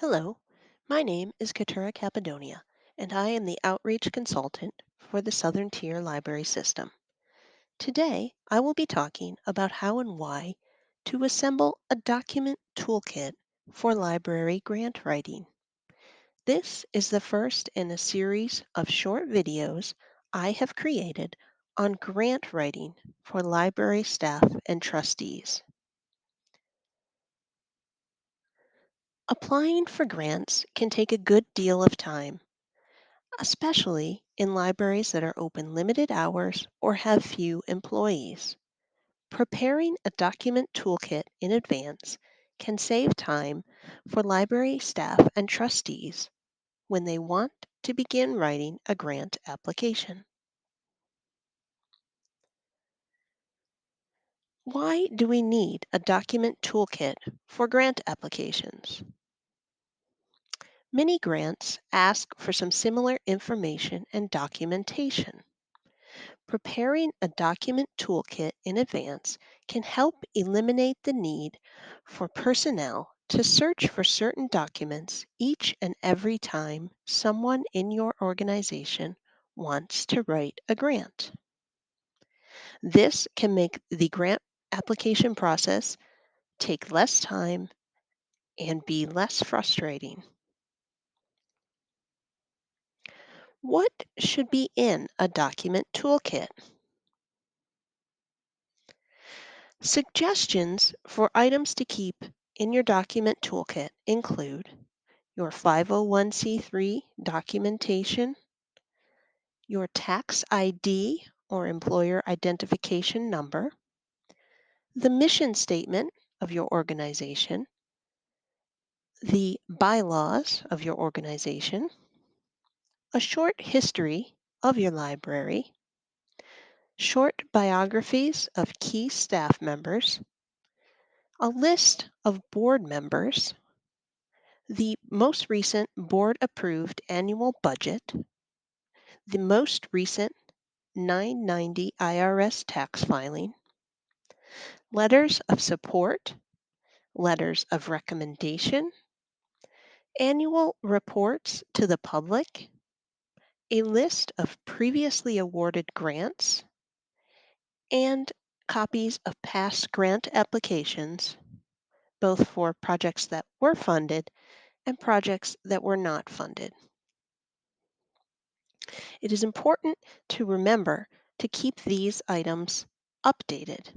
Hello, my name is Katura Cappadonia, and I am the Outreach Consultant for the Southern Tier Library System. Today, I will be talking about how and why to assemble a document toolkit for library grant writing. This is the first in a series of short videos I have created on grant writing for library staff and trustees. Applying for grants can take a good deal of time, especially in libraries that are open limited hours or have few employees. Preparing a document toolkit in advance can save time for library staff and trustees when they want to begin writing a grant application. Why do we need a document toolkit for grant applications? Many grants ask for some similar information and documentation. Preparing a document toolkit in advance can help eliminate the need for personnel to search for certain documents each and every time someone in your organization wants to write a grant. This can make the grant application process take less time and be less frustrating. What should be in a document toolkit? Suggestions for items to keep in your document toolkit include your 501c3 documentation, your tax ID or employer identification number, the mission statement of your organization, the bylaws of your organization, a short history of your library, short biographies of key staff members, a list of board members, the most recent board approved annual budget, the most recent 990 IRS tax filing, letters of support, letters of recommendation, annual reports to the public, a list of previously awarded grants, and copies of past grant applications, both for projects that were funded and projects that were not funded. It is important to remember to keep these items updated.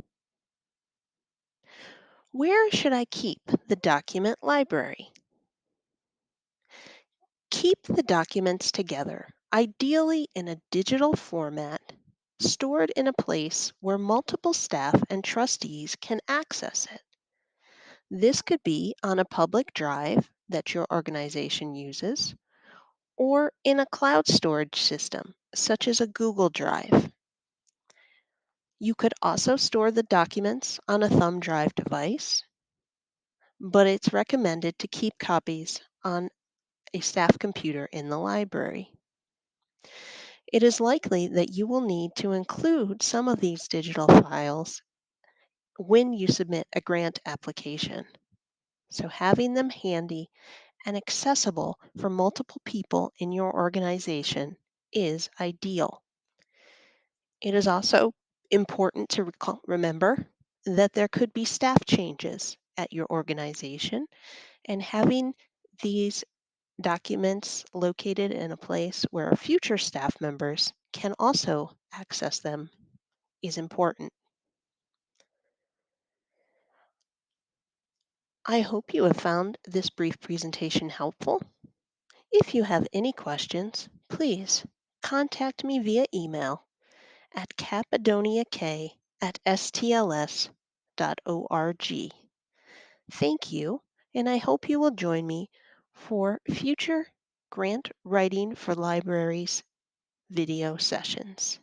Where should I keep the document library? Keep the documents together, ideally in a digital format, stored in a place where multiple staff and trustees can access it. This could be on a public drive that your organization uses, or in a cloud storage system, such as a Google Drive. You could also store the documents on a thumb drive device, but it's recommended to keep copies on a staff computer in the library. It is likely that you will need to include some of these digital files when you submit a grant application. So having them handy and accessible for multiple people in your organization is ideal. It is also important to remember that there could be staff changes at your organization, and having these documents located in a place where future staff members can also access them is important. I hope you have found this brief presentation helpful. If you have any questions, please contact me via email at cappadoniak@stls.org. Thank you, and I hope you will join me for future grant writing for libraries video sessions.